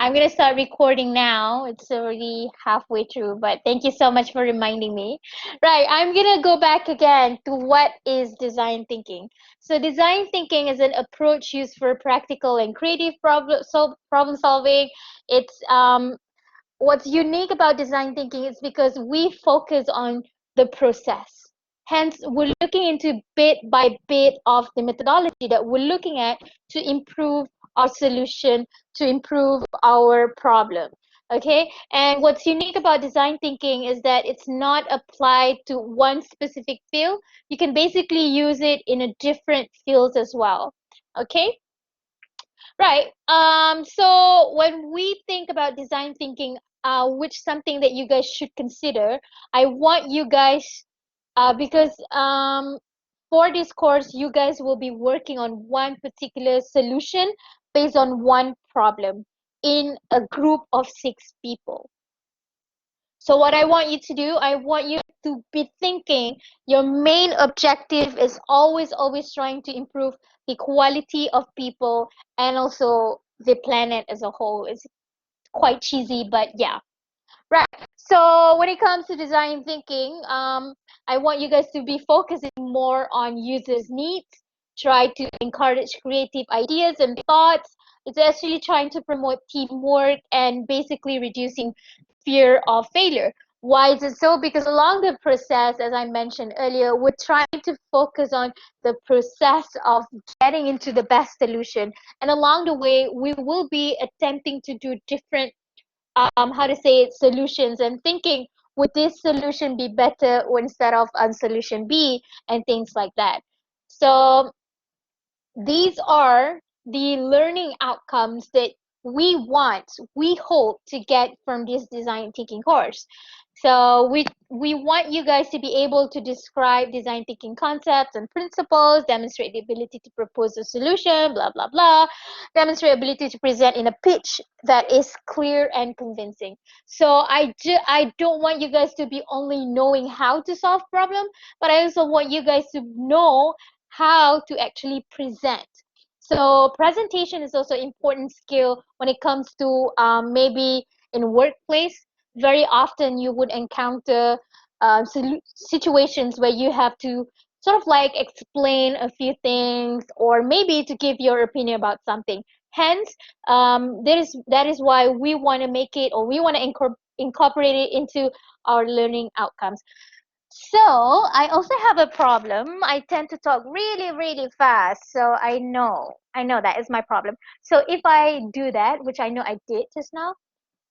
I'm gonna start recording now. It's already halfway through, but thank you so much for reminding me. Right, I'm gonna go back again to what is design thinking. So design thinking is an approach used for practical and creative problem solving. It's what's unique about design thinking is because we focus on the process. Hence, we're looking into bit by bit of the methodology that we're looking at to improve our solution, to improve our problem. Okay, and what's unique about design thinking is that it's not applied to one specific field. You can basically use it in a different fields as well. Okay. Right. So when we think about design thinking, which something that you guys should consider, I want you guys, because for this course, you guys will be working on one particular solution based on one problem in a group of 6 people. So what I want you to do, I want you to be thinking your main objective is always trying to improve the quality of people and also the planet as a whole. It's quite cheesy, but yeah. Right. So when it comes to design thinking, I want you guys to be focusing more on users' needs, try to encourage creative ideas and thoughts. It's actually trying to promote teamwork and basically reducing fear of failure. Why is it so? Because along the process, as I mentioned earlier, we're trying to focus on the process of getting into the best solution. And along the way, we will be attempting to do different how to say it, solutions and thinking, would this solution be better instead of solution B and things like that. So these are the learning outcomes that we hope to get from this design thinking course. So we want you guys to be able to describe design thinking concepts and principles, demonstrate the ability to propose a solution, blah blah blah, demonstrate ability to present in a pitch that is clear and convincing. So I don't want you guys to be only knowing how to solve problem, but I also want you guys to know how to actually present. So presentation is also important skill when it comes to maybe in workplace. Very often you would encounter situations where you have to sort of like explain a few things or maybe to give your opinion about something. Hence, that is why we want to make it or we want to incorporate it into our learning outcomes. So I also have a problem. I tend to talk really fast. So I know that is my problem. So if I do that, which I know I did just now,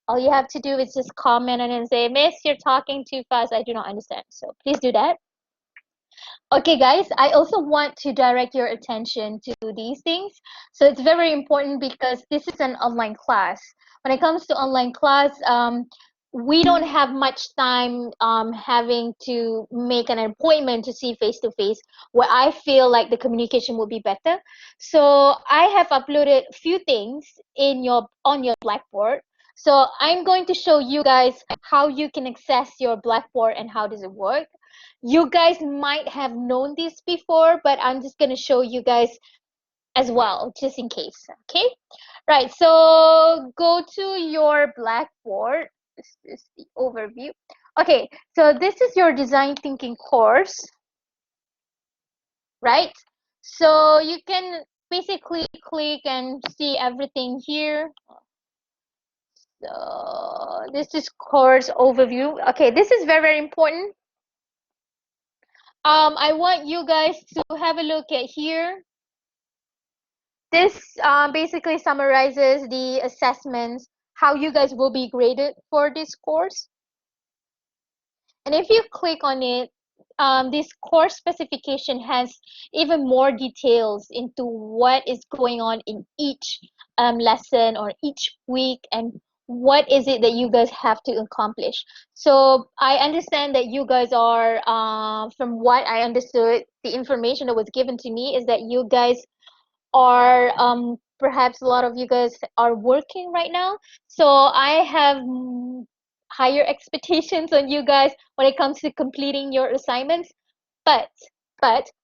all you have to do is just comment and then say, Miss, you're talking too fast. I do not understand. So please do that. Okay, guys, I also want to direct your attention to these things. So it's very important because this is an online class. When it comes to online class, we don't have much time having to make an appointment to see face to face where I feel like the communication will be better. So I have uploaded a few things in your on your Blackboard. So I'm going to show you guys how you can access your Blackboard and how does it work. You guys might have known this before, but I'm just going to show you guys as well, just in case. Okay. Right. So go to your Blackboard. This is the overview. Okay. So this is your design thinking course, right? So you can basically click and see everything here. So this is course overview. Okay. This is very important. I want you guys to have a look at here. This basically summarizes the assessments, how you guys will be graded for this course. And if you click on it, this course specification has even more details into what is going on in each lesson or each week and what is it that you guys have to accomplish. So I understand that you guys are, from what I understood, the information that was given to me is that you guys are perhaps a lot of you guys are working right now. So I have higher expectations on you guys when it comes to completing your assignments. But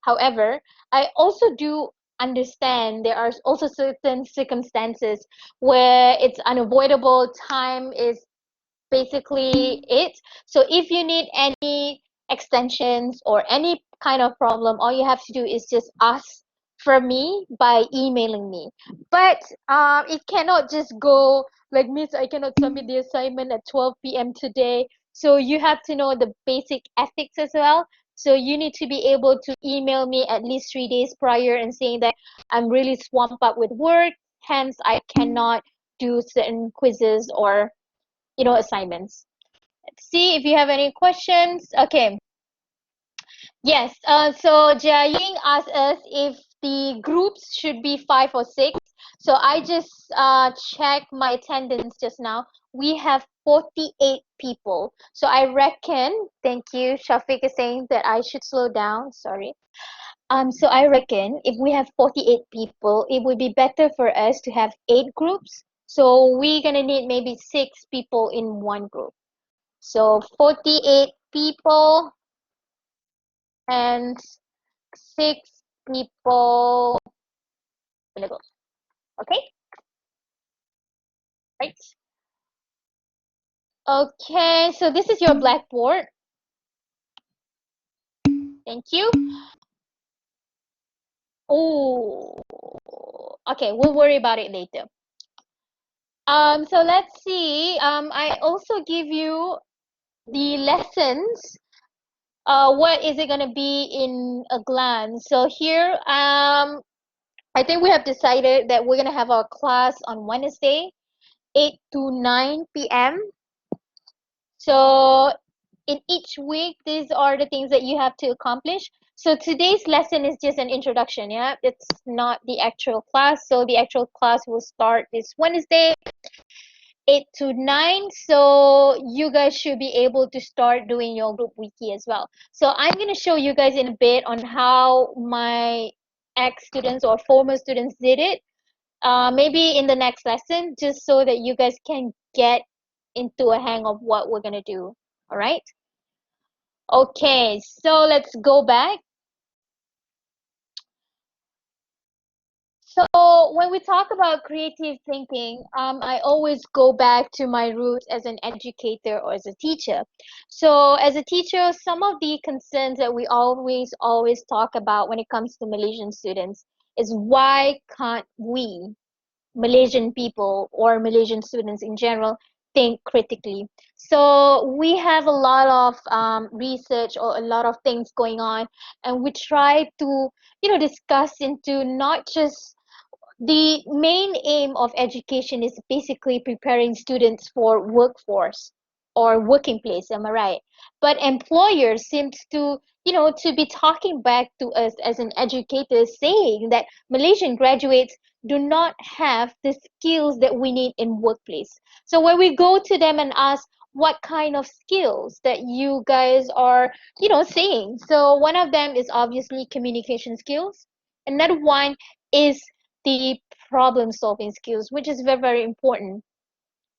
however, I also do understand there are also certain circumstances where it's unavoidable. Time is basically it. So if you need any extensions or any kind of problem, all you have to do is just ask from me by emailing me. But it cannot just go like, Miss, I cannot submit the assignment at 12 p.m. today. So you have to know the basic ethics as well. So you need to be able to email me at least 3 days prior and saying that I'm really swamped up with work, hence I cannot do certain quizzes or assignments. Let's see if you have any questions. Okay. Yes. So Jia Ying asked us if the groups should be five or six. So I just checked my attendance just now. We have 48 people. So I reckon, thank you. Shafiq is saying that I should slow down. Sorry. So I reckon if we have 48 people, it would be better for us to have eight groups. So we're gonna need maybe six people in one group. So 48 people and six people in a group. Okay? Right? Okay, so this is your blackboard. Thank you. Oh, okay, we'll worry about it later. So let's see. I also give you the lessons. What is it gonna be in a glance? So here, I think we have decided that we're gonna have our class on Wednesday, 8 to 9 p.m. So in each week, these are the things that you have to accomplish. So today's lesson is just an introduction, yeah? It's not the actual class. So the actual class will start this Wednesday, 8 to 9. So you guys should be able to start doing your group wiki as well. So I'm going to show you guys in a bit on how my ex-students or former students did it. Maybe in the next lesson, just so that you guys can get into a hang of what we're gonna do. All right? Okay, so let's go back. So when we talk about creative thinking, I always go back to my roots as an educator or as a teacher. So as a teacher, some of the concerns that we always talk about when it comes to Malaysian students is why can't we Malaysian people or Malaysian students in general think critically. So we have a lot of research or a lot of things going on, and we try to, discuss into not just the main aim of education is basically preparing students for workforce or working place, am I right? But employers seems to, to be talking back to us as an educator saying that Malaysian graduates do not have the skills that we need in workplace. So when we go to them and ask what kind of skills that you guys are, saying. So one of them is obviously communication skills. Another one is the problem solving skills, which is very, very important.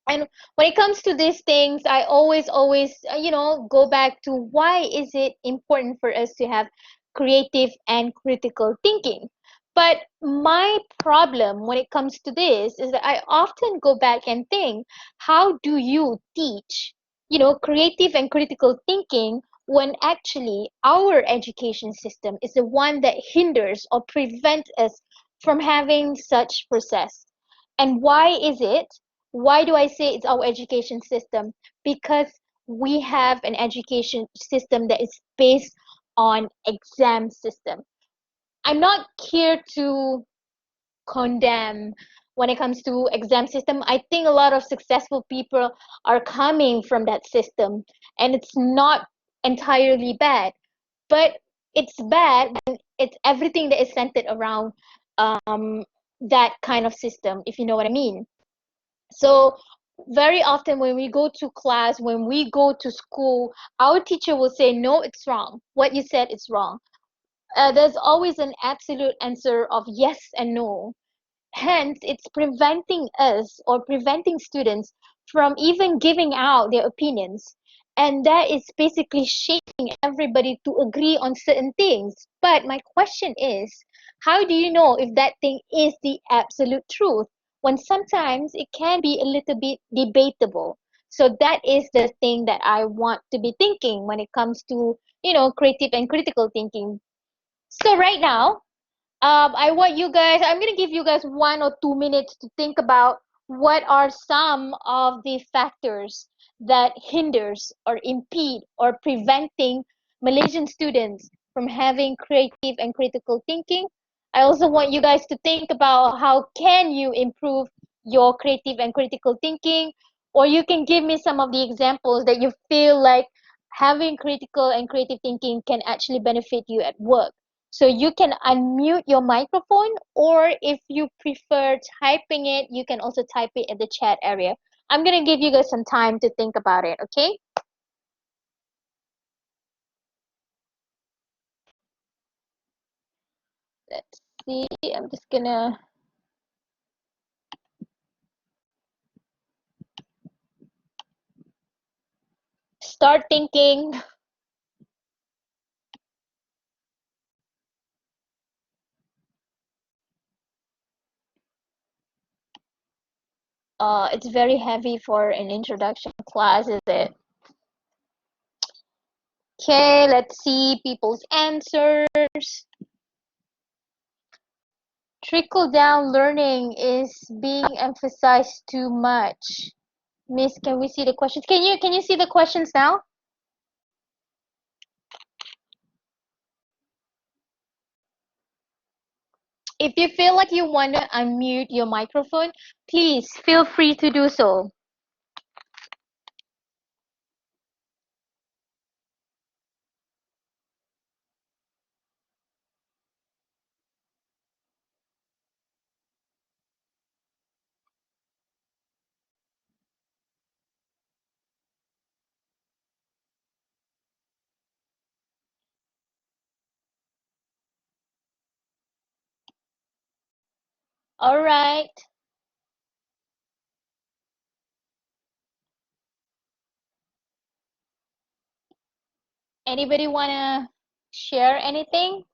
And when it comes to these things, I always go back to why is it important for us to have creative and critical thinking. But my problem when it comes to this is that I often go back and think, how do you teach, creative and critical thinking when actually our education system is the one that hinders or prevents us from having such process? And why is it? Why do I say it's our education system? Because we have an education system that is based on exam system. I'm not here to condemn when it comes to exam system. I think a lot of successful people are coming from that system, and it's not entirely bad, but it's bad when it's everything that is centered around um, that kind of system, if you know what I mean. So very often when we go to class, when we go to school, our teacher will say, no, it's wrong. What you said is wrong. There's always an absolute answer of yes and no. Hence, it's preventing us or preventing students from even giving out their opinions. And that is basically shaping everybody to agree on certain things. But my question is, How do you know if that thing is the absolute truth when sometimes it can be a little bit debatable? So that is the thing that I want to be thinking when it comes to, creative and critical thinking. So right now, I'm going to give you guys 1 or 2 minutes to think about what are some of the factors that hinders or impede or preventing Malaysian students from having creative and critical thinking. I also want you guys to think about how can you improve your creative and critical thinking, or you can give me some of the examples that you feel like having critical and creative thinking can actually benefit you at work. So you can unmute your microphone, or if you prefer typing it, you can also type it in the chat area. I'm going to give you guys some time to think about it, okay? Let's see. I'm just going to start thinking. It's very heavy for an introduction class, is it? Okay, let's see people's answers. Trickle down learning is being emphasized too much. Miss, can we see the questions? Can you see the questions now? If you feel like you want to unmute your microphone, please feel free to do so. All right. Anybody want to share anything?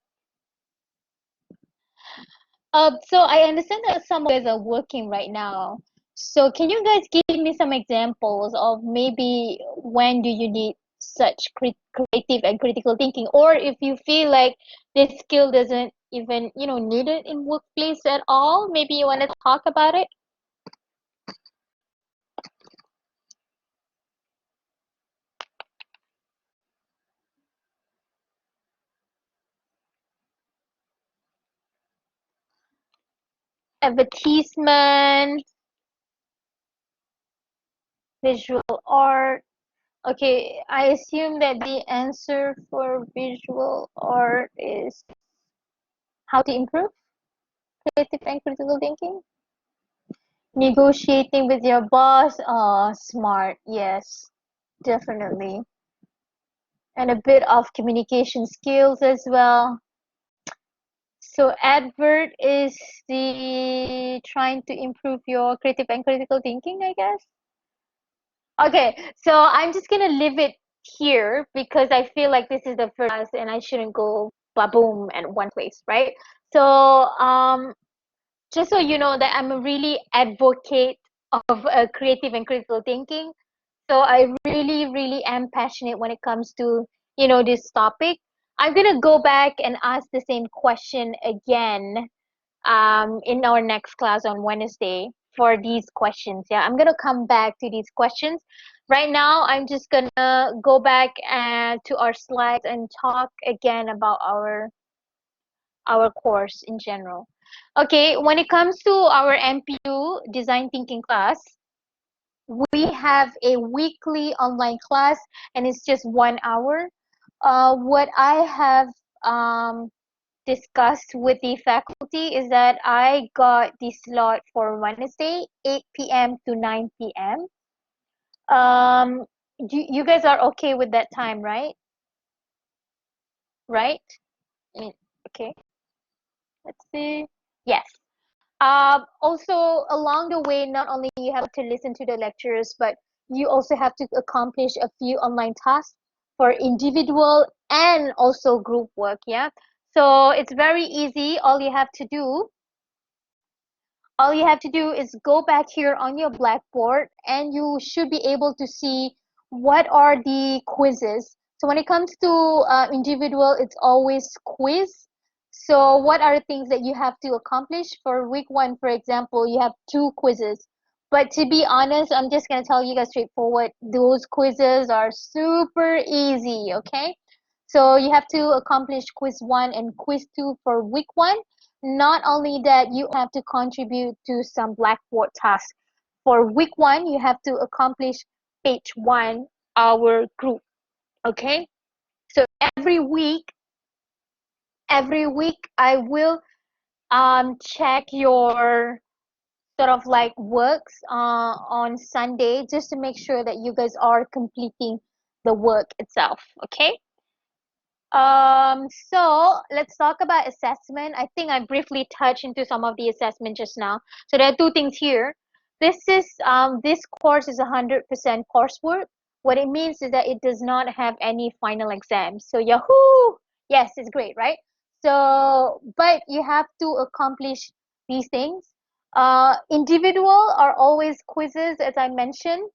So I understand that some of you guys are working right now. So can you guys give me some examples of maybe when do you need such creative and critical thinking, or if you feel like this skill doesn't even, need it in workplace at all, maybe you want to talk about it? Advertisement, visual art. Okay, I assume that the answer for visual art is how to improve creative and critical thinking. Negotiating with your boss. Oh, smart. Yes, definitely. And a bit of communication skills as well. So advert is the trying to improve your creative and critical thinking, I guess. Okay, so I'm just gonna leave it here because I feel like this is the first class and I shouldn't go boom at one place, right? So just so you know that I'm a really advocate of creative and critical thinking. So I really, really am passionate when it comes to, this topic. I'm gonna go back and ask the same question again in our next class on Wednesday for these questions. Yeah, I'm gonna come back to these questions. Right now, I'm just gonna go back to our slides and talk again about our course in general. Okay, when it comes to our MPU design thinking class, we have a weekly online class and it's just 1 hour. What I have discussed with the faculty is that I got the slot for Wednesday, 8 p.m. to 9 p.m. You guys are okay with that time, right? Right? Mm, okay, let's see. Yes. Also, along the way, not only you have to listen to the lectures, but you also have to accomplish a few online tasks for individual and also group work. Yeah. So it's very easy. All you have to do is go back here on your blackboard and you should be able to see what are the quizzes. So when it comes to individual, it's always quiz. So what are the things that you have to accomplish? For week one, for example, you have two quizzes. But to be honest, I'm just going to tell you guys straightforward, those quizzes are super easy, okay? So you have to accomplish quiz one and quiz two for week one. Not only that, you have to contribute to some Blackboard tasks. For week one, you have to accomplish page one, our group. Okay? So every week I will check your sort of like works on Sunday just to make sure that you guys are completing the work itself. Okay? So let's talk about assessment. I think I briefly touched into some of the assessment just now. So there are two things here. This course is 100% coursework. What it means is that it does not have any final exams. So Yahoo! Yes, it's great, right? So, but you have to accomplish these things. Individual are always quizzes, as I mentioned.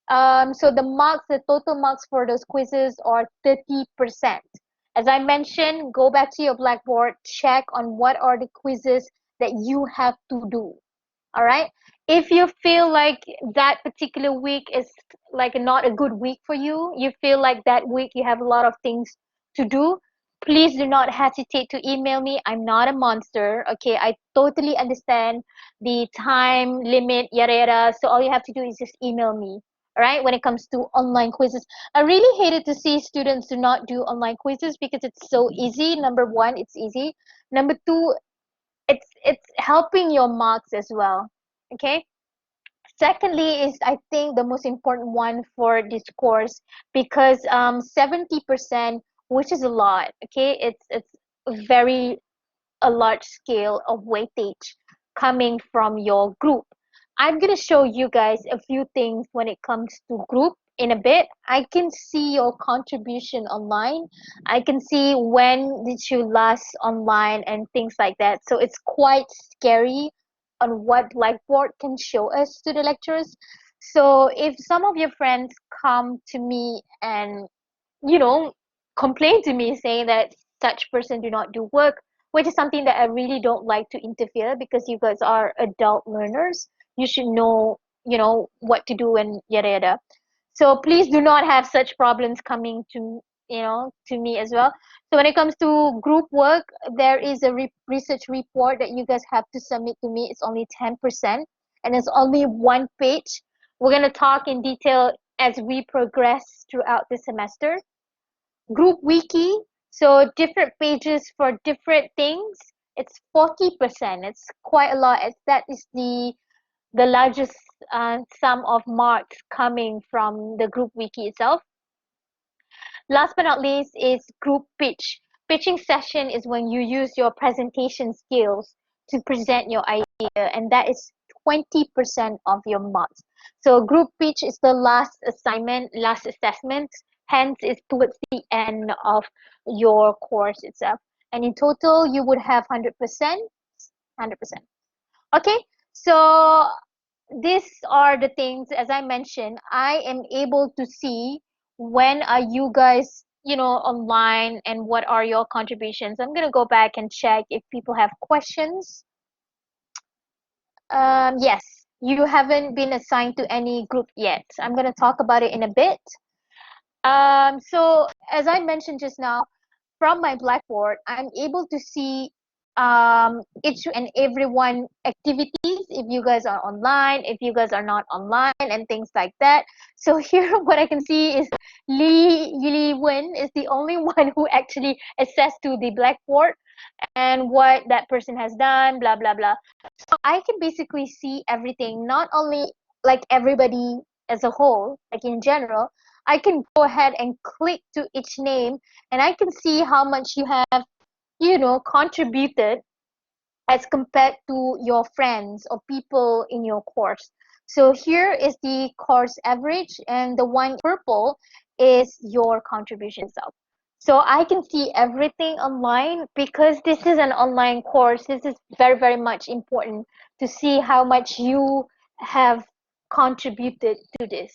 So the total marks for those quizzes are 30%. As I mentioned, go back to your Blackboard, check on what are the quizzes that you have to do. All right. If you feel like that particular week is like not a good week for you, you feel like that week you have a lot of things to do, please do not hesitate to email me. I'm not a monster. Okay. I totally understand the time limit, yada yada. So all you have to do is just email me. All right. When it comes to online quizzes, I really hated to see students do not do online quizzes because it's so easy. Number one, it's easy. Number two, it's helping your marks as well. Okay. Secondly is I think the most important one for this course because 70%, which is a lot, okay, it's very a large scale of weightage coming from your group. I'm going to show you guys a few things when it comes to group in a bit. I can see your contribution online. I can see when did you last online and things like that. So it's quite scary on what Blackboard can show us to the lecturers. So if some of your friends come to me and you know complain to me saying that such person do not do work, which is something that I really don't like to interfere because you guys are adult learners, you should know what to do and yada yada. So please do not have such problems coming to me as well. So when it comes to group work, there is a research report that you guys have to submit to me. It's only 10% and it's only one page. We're going to talk in detail as we progress throughout the semester. Group wiki, so different pages for different things. It's 40%. It's quite a lot. That is the largest sum of marks coming from the group wiki itself. Last but not least is group pitch. Pitching session is when you use your presentation skills to present your idea, and that is 20% of your marks. So group pitch is the last assignment, last assessment, hence it's towards the end of your course itself. And in total, you would have 100%, 100%. Okay, so these are the things, as I mentioned, I am able to see when are you guys online and what are your contributions. I'm gonna go back and check if people have questions. Yes, you haven't been assigned to any group yet. I'm gonna talk about it in a bit. So as I mentioned just now, from my Blackboard, I'm able to see each and every one activities, if you guys are online, if you guys are not online, and things like that. So here, what I can see is Li Wen is the only one who actually accessed to the Blackboard and what that person has done, blah blah blah. So I can basically see everything, not only like everybody as a whole, like in general. I can go ahead and click to each name and I can see how much you have, contributed as compared to your friends or people in your course. So here is the course average and the one in purple is your contribution itself. So I can see everything online because this is an online course. This is very, very much important to see how much you have contributed to this.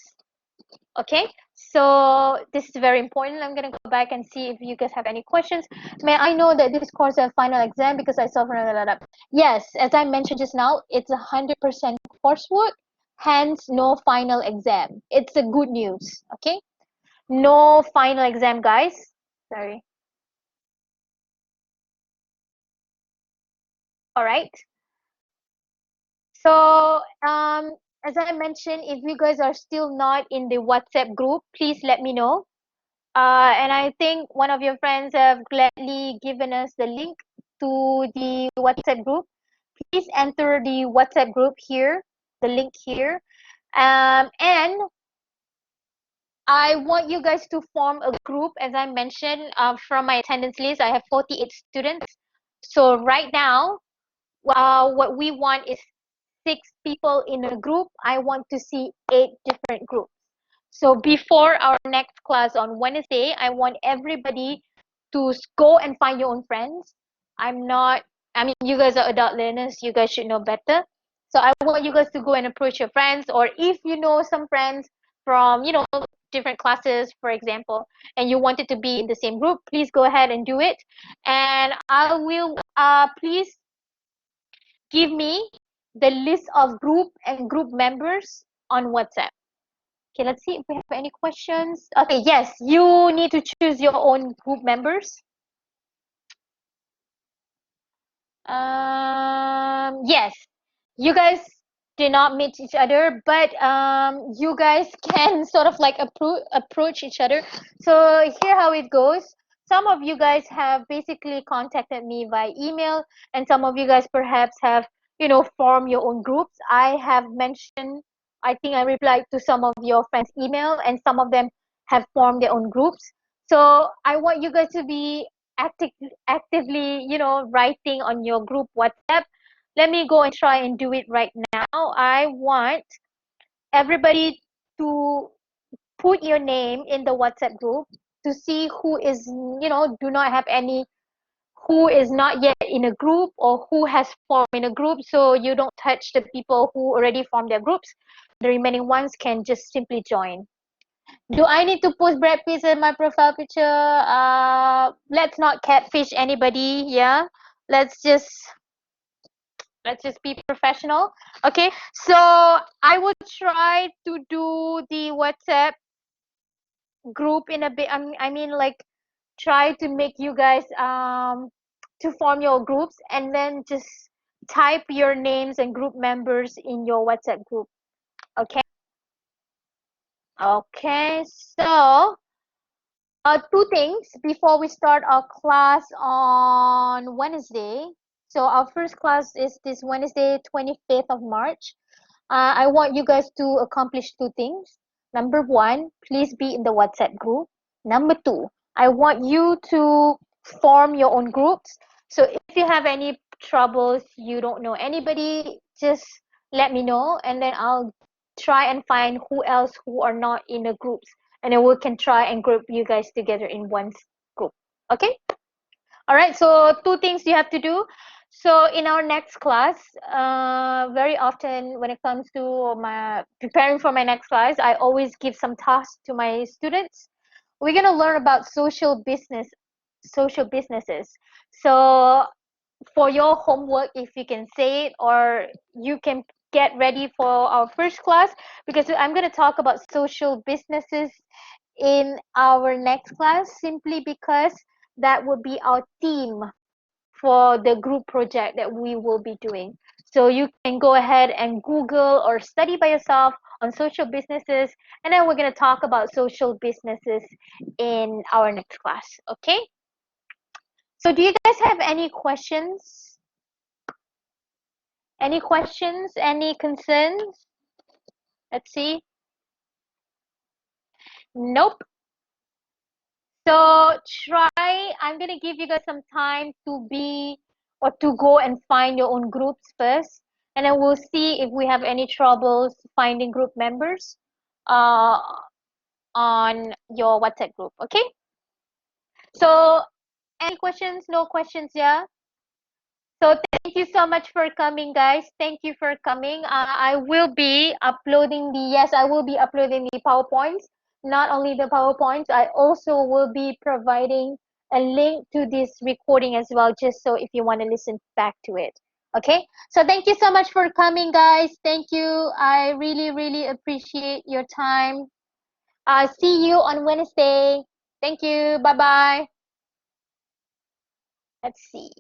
Okay, so this is very important. I'm gonna go back and see if you guys have any questions. May I know that this course has final exam because I saw from the. Yes, as I mentioned just now, it's 100% coursework, hence no final exam. It's a good news. Okay, no final exam, guys. Sorry. All right. So, as I mentioned, if you guys are still not in the WhatsApp group, please let me know. And I think one of your friends have gladly given us the link to the WhatsApp group. Please enter the WhatsApp group here, the link here. And I want you guys to form a group, as I mentioned, from my attendance list. I have 48 students. So right now, what we want is 6 people in a group. I want to see 8 different groups. So before our next class on Wednesday, I want everybody to go and find your own friends. I'm not, I mean, you guys are adult learners, you guys should know better. So I want you guys to go and approach your friends, or if you know some friends from, different classes, for example, and you wanted to be in the same group, please go ahead and do it. And I will, please give me the list of group and group members on WhatsApp. Okay, let's see if we have any questions. Okay, yes, you need to choose your own group members. Yes, you guys did not meet each other, but you guys can sort of like approach each other. So here how it goes. Some of you guys have basically contacted me by email, and some of you guys perhaps have, formed your own groups. I have mentioned, I think I replied to some of your friends' email, and some of them have formed their own groups. So I want you guys to be actively, writing on your group WhatsApp. Let me go and try and do it right now. I want everybody to put your name in the WhatsApp group to see who is, do not have any, who is not yet in a group or who has formed in a group, so you don't touch the people who already formed their groups. The remaining ones can just simply join. Do I need to post Brad Pitt in my profile picture? Let's not catfish anybody. Yeah, let's just let's just be professional. Okay, so I would try to do the WhatsApp group in a bit. I mean, like, try to make you guys to form your groups, and then just type your names and group members in your WhatsApp group. Okay. Okay. So. Two things before we start our class on Wednesday. So our first class is this Wednesday, 25th of March. I want you guys to accomplish two things. Number one, please be in the WhatsApp group. Number two, I want you to form your own groups. So if you have any troubles, you don't know anybody, just let me know, and then I'll try and find who else who are not in the groups, and then we can try and group you guys together in one group. Okay? All right, so two things you have to do. So in our next class, very often when it comes to my preparing for my next class, I always give some tasks to my students. We're gonna learn about social businesses. So for your homework, if you can say it, or you can get ready for our first class, because I'm gonna talk about social businesses in our next class, simply because that would be our theme for the group project that we will be doing. So you can go ahead and Google or study by yourself on social businesses, and then we're going to talk about social businesses in our next class. Okay? So do you guys have any questions? Any questions? Any concerns? Let's see. Nope. So try, I'm gonna give you guys some time to be or to go and find your own groups first, and then we'll see if we have any troubles finding group members uh, on your WhatsApp group. Okay? So, any questions? No questions, yeah? So thank you so much for coming, guys. Thank you for coming. I will be uploading yes, I will be uploading the PowerPoints. Not only the PowerPoints, I also will be providing a link to this recording as well, just so if you want to listen back to it. Okay. So thank you so much for coming, guys. Thank you. I really, really appreciate your time. See you on Wednesday. Thank you. Bye bye. Let's see.